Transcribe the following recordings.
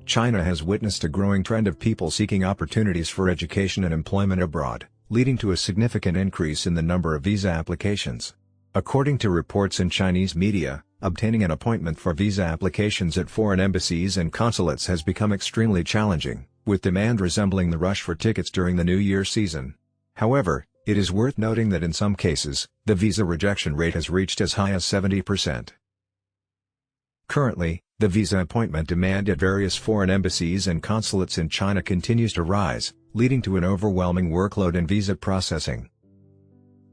China has witnessed a growing trend of people seeking opportunities for education and employment abroad, leading to a significant increase in the number of visa applications. According to reports in Chinese media, obtaining an appointment for visa applications at foreign embassies and consulates has become extremely challenging, with demand resembling the rush for tickets during the New Year season. However, it is worth noting that in some cases, the visa rejection rate has reached as high as 70%. Currently, the visa appointment demand at various foreign embassies and consulates in China continues to rise, leading to an overwhelming workload in visa processing.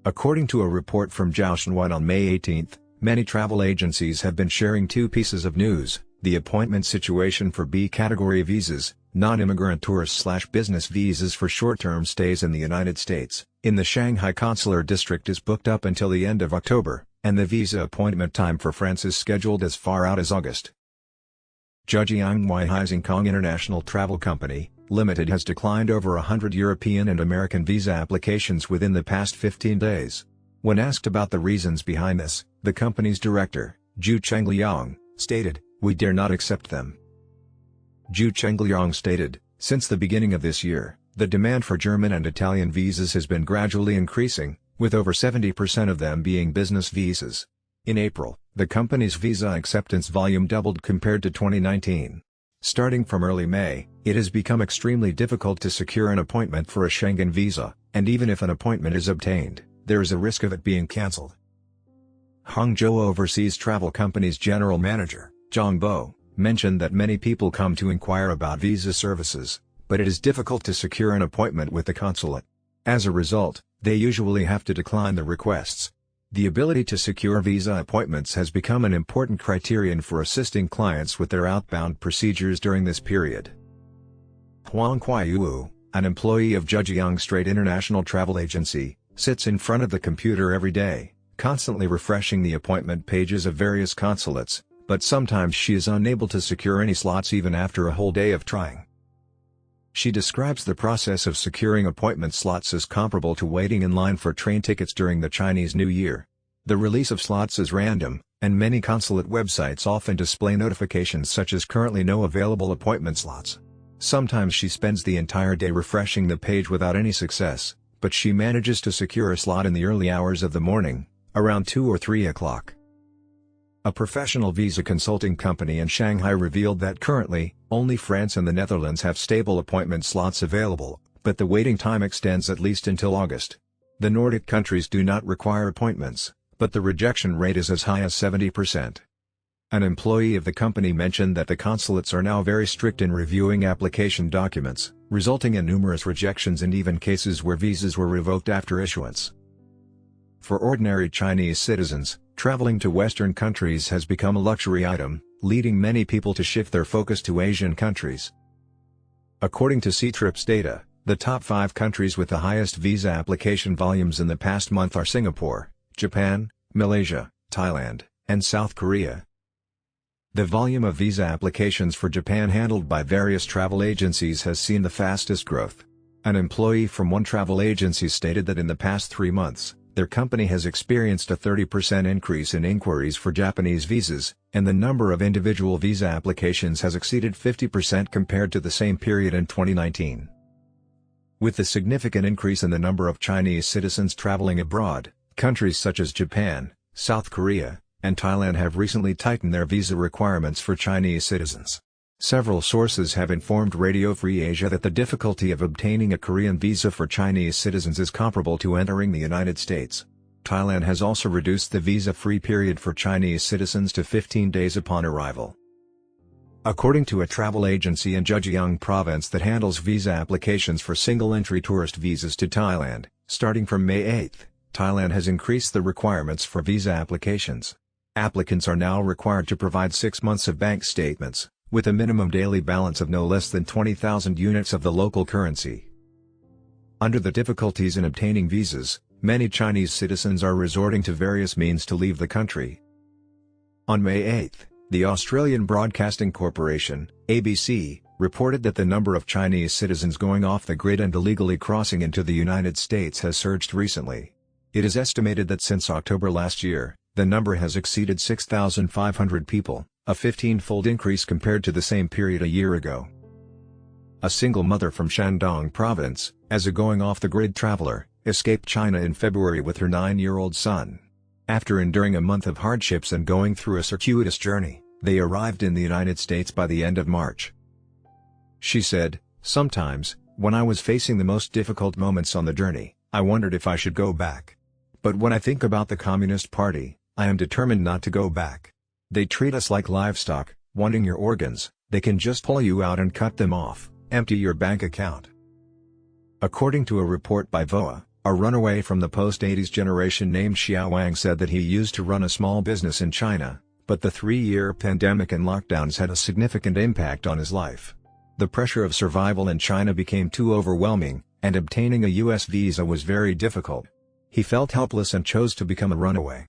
According to a report from Zhao Shenwan on May 18, many travel agencies have been sharing two pieces of news: the appointment situation for B-category visas, non-immigrant tourist/business visas for short-term stays in the United States, in the Shanghai Consular District is booked up until the end of October, and the visa appointment time for France is scheduled as far out as August. Zhejiang Weihai Kong International Travel Company, Limited has declined over 100 European and American visa applications within the past 15 days. When asked about the reasons behind this, the company's director, Zhu Chengliang, stated, "We dare not accept them." Zhu Chengliang stated, "Since the beginning of this year, the demand for German and Italian visas has been gradually increasing, with over 70% of them being business visas." In April, the company's visa acceptance volume doubled compared to 2019. Starting from early May, it has become extremely difficult to secure an appointment for a Schengen visa, and even if an appointment is obtained, there is a risk of it being cancelled. Hangzhou Overseas Travel Company's general manager, Zhang Bo, mentioned that many people come to inquire about visa services, but it is difficult to secure an appointment with the consulate. As a result, they usually have to decline the requests. The ability to secure visa appointments has become an important criterion for assisting clients with their outbound procedures during this period. Huang Kuaiyu, an employee of Zhejiang Strait International Travel Agency, sits in front of the computer every day, constantly refreshing the appointment pages of various consulates, but sometimes she is unable to secure any slots even after a whole day of trying. She describes the process of securing appointment slots as comparable to waiting in line for train tickets during the Chinese New Year. The release of slots is random, and many consulate websites often display notifications such as "currently no available appointment slots." Sometimes she spends the entire day refreshing the page without any success, but she manages to secure a slot in the early hours of the morning, around 2 or 3 o'clock. A professional visa consulting company in Shanghai revealed that currently, only France and the Netherlands have stable appointment slots available, but the waiting time extends at least until August. The Nordic countries do not require appointments, but the rejection rate is as high as 70%. An employee of the company mentioned that the consulates are now very strict in reviewing application documents, resulting in numerous rejections and even cases where visas were revoked after issuance. For ordinary Chinese citizens, traveling to Western countries has become a luxury item, leading many people to shift their focus to Asian countries. According to Ctrip's data, the top 5 countries with the highest visa application volumes in the past month are Singapore, Japan, Malaysia, Thailand, and South Korea. The volume of visa applications for Japan handled by various travel agencies has seen the fastest growth. An employee from one travel agency stated that in the past 3 months, their company has experienced a 30% increase in inquiries for Japanese visas, and the number of individual visa applications has exceeded 50% compared to the same period in 2019. With the significant increase in the number of Chinese citizens traveling abroad, countries such as Japan, South Korea, and Thailand have recently tightened their visa requirements for Chinese citizens. Several sources have informed Radio Free Asia that the difficulty of obtaining a Korean visa for Chinese citizens is comparable to entering the United States. Thailand has also reduced the visa-free period for Chinese citizens to 15 days upon arrival. According to a travel agency in Zhejiang province that handles visa applications for single-entry tourist visas to Thailand, starting from May 8, Thailand has increased the requirements for visa applications. Applicants are now required to provide 6 months of bank statements, with a minimum daily balance of no less than 20,000 units of the local currency. Under the difficulties in obtaining visas, many Chinese citizens are resorting to various means to leave the country. On May 8, the Australian Broadcasting Corporation, ABC, reported that the number of Chinese citizens going off the grid and illegally crossing into the United States has surged recently. It is estimated that since October last year, the number has exceeded 6,500 people, a 15-fold increase compared to the same period a year ago. A single mother from Shandong province, as a going-off-the-grid traveler, escaped China in February with her 9-year-old son. After enduring a month of hardships and going through a circuitous journey, they arrived in the United States by the end of March. She said, "Sometimes, when I was facing the most difficult moments on the journey, I wondered if I should go back. But when I think about the Communist Party, I am determined not to go back. They treat us like livestock, wanting your organs, they can just pull you out and cut them off, empty your bank account." According to a report by VOA, a runaway from the post-80s generation named Xiao Wang said that he used to run a small business in China, but the 3-year pandemic and lockdowns had a significant impact on his life. The pressure of survival in China became too overwhelming, and obtaining a US visa was very difficult. He felt helpless and chose to become a runaway.